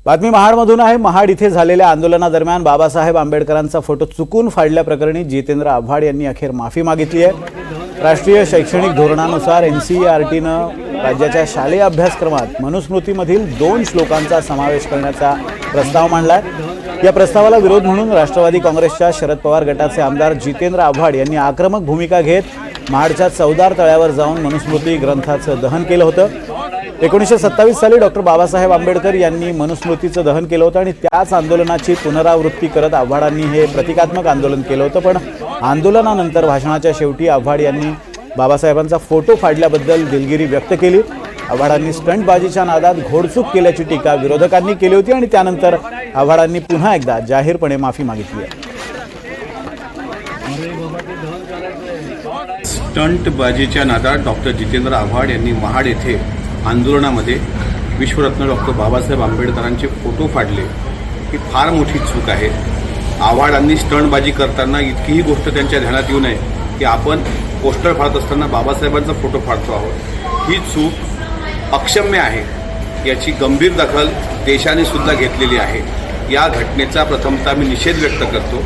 बातमी महाडमधून आहे। महाड इथे झालेल्या आंदोलनादरम्यान बाबासाहेब आंबेडकरांचा फोटो चुकून फाडल्याप्रकरणी जितेंद्र आव्हाड यांनी अखेर माफी मागितली आहे। राष्ट्रीय शैक्षणिक धोरणानुसार एनसीईआरटीनं राज्याच्या शालेय अभ्यासक्रमात मनुस्मृतीमधील 2 श्लोकांचा समावेश करण्याचा प्रस्ताव मांडलाय। या प्रस्तावाला विरोध म्हणून राष्ट्रवादी काँग्रेसच्या शरद पवार गटाचे आमदार जितेंद्र आव्हाड यांनी आक्रमक भूमिका घेत महाडच्या चौदार तळ्यावर जाऊन मनुस्मृती ग्रंथाचं दहन केलं होतं। 1927 साली डॉक्टर बाबासाहेब आंबेडकर यांनी मनुस्मृतीचं दहन केलं होतं आणि त्याच आंदोलनाची पुनरावृत्ती करत आव्हाडांनी हे प्रतिकात्मक आंदोलन केलं होतं। पण आंदोलनानंतर भाषणाच्या शेवटी आव्हाड यांनी बाबासाहेबांचा फोटो फाडल्याबद्दल दिलगिरी व्यक्त केली। आव्हाडांनी स्टंटबाजीच्या नादात घोडचूक केल्याची टीका विरोधकांनी केली होती आणि त्यानंतर आव्हाडांनी पुन्हा एकदा जाहीरपणे माफी मागितली आहे। स्टंटबाजीच्या नादात डॉक्टर जितेंद्र आव्हाड यांनी महाड येथे आंदोलनामध्ये विश्वरत्न डॉक्टर बाबासाहेब आंबेडकरांचे फोटो फाडले, ही फार मोठी चूक आहे। आव्हाडांनी स्टंटबाजी करताना इतकीही गोष्ट त्यांच्या ध्यानात येऊ नये की आपण पोस्टर फाडत असताना बाबासाहेबांचा फोटो फाडतो आहोत। ही चूक अक्षम्य आहे, याची गंभीर दखल देशाने सुद्धा घेतलेली आहे। या घटनेचा प्रथमतः मी निषेध व्यक्त करतो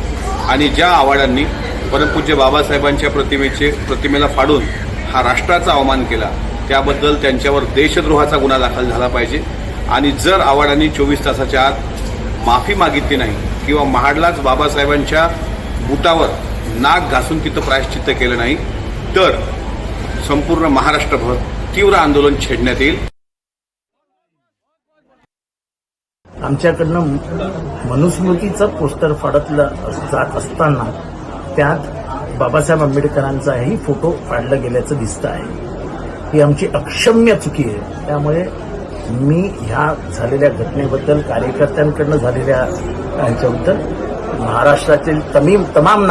आणि ज्या आव्हाडांनी परमपूज्य बाबासाहेबांच्या प्रतिमेला फाडून हा राष्ट्राचा अवमान केला त्याबद्दल त्यांच्यावर देशद्रोहाचा गुन्हा दाखल झाला पाहिजे। आणि जर आव्हाडांनी 24 तासाच्या आत माफी मागितली नाही किंवा महाडलाच बाबासाहेबांच्या बुटावर नाक घासून तिथं प्रायश्चित्त केलं नाही तर संपूर्ण महाराष्ट्रभर तीव्र आंदोलन छेडण्यात येईल। आमच्याकडनं मनुस्मृतीचं पोस्टर फाडलं जात असताना त्यात बाबासाहेब आंबेडकरांचाही फोटो फाडला गेल्याचं दिसतं आहे। ही आमची अक्षम्य चुकी आहे। त्यामुळे मी ह्या झालेल्या घटनेबद्दल, कार्यकर्त्यांकडनं झालेल्या ह्याच्याबद्दल महाराष्ट्रातील तमाम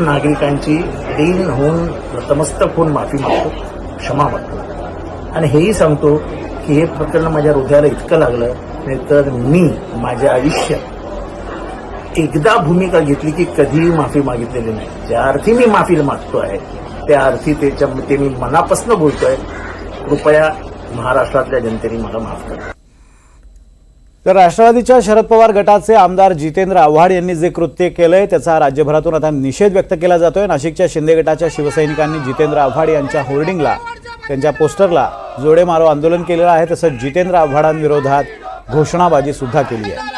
नागरिकांची दिन होऊन नतमस्तक होऊन माफी मागतो, क्षमा मागतो आणि हेही सांगतो की हे प्रकरण माझ्या हृदयाला इतकं लागलं नाही तर मी माझ्या आयुष्यात एकदा भूमिका घेतली की कधीही माफी मागितलेली नाही। ज्या अर्थी मी माफी मागतो आहे त्या अर्थी ते मी मनापासून बोलतोय। कृपया महाराष्ट्रातल्या जनतेने मला माफ करा। तर राष्ट्रवादीच्या शरद पवार गटाचे आमदार जितेंद्र आव्हाड यांनी जे कृत्य केलंय त्याचा राज्यभरातून आता निषेध व्यक्त केला जातोय। नाशिकच्या शिंदे गटाच्या शिवसैनिकांनी जितेंद्र आव्हाड यांच्या होर्डिंगला, त्यांच्या पोस्टरला जोडे मारो आंदोलन केलेलं आहे। तसंच जितेंद्र आव्हाडांविरोधात घोषणाबाजी सुद्धा केली आहे।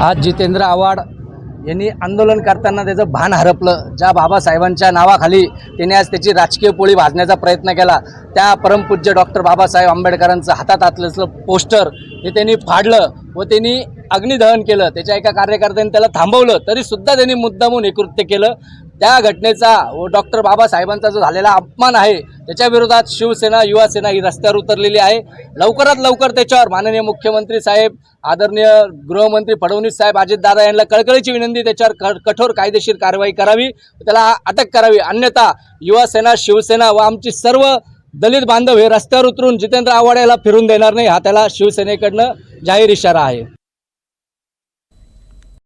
आज जितेंद्र आव्हाड यांनी आंदोलन करताना त्याचं भान हरपलं। ज्या बाबासाहेबांच्या नावाखाली त्यांनी आज त्याची राजकीय पोळी भाजण्याचा प्रयत्न केला, त्या परमपूज्य डॉक्टर बाबासाहेब आंबेडकरांचं हातात असलेलं पोस्टर हे त्यांनी फाडलं व त्यांनी अग्निदहन केलं। त्याच्या एका कार्यकर्त्याने त्याला थांबवलं तरी सुद्धा त्यांनी मुद्दामून हे कृत्य केलं। त्या घटनेचा व डॉक्टर बाबासाहेबांचा जो झालेला अपमान आहे त्याच्या विरोधात शिवसेना, युवा सेना ही रस्त्यावर उतरलेली आहे। लवकरात लवकर त्याच्यावर माननीय मुख्यमंत्री साहेब, आदरणीय गृहमंत्री फडणवीस साहेब, अजितदादा यांना कळकळीची विनंती, त्याच्यावर कठोर कायदेशीर कारवाई करावी, त्याला अटक करावी। अन्यथा युवा सेना, शिवसेना व आमची सर्व दलित बांधव हे रस्त्यावर उतरून जितेंद्र आव्हाड याला फिरून देणार नाही, हा त्याला शिवसेनेकडनं जाहीर इशारा आहे।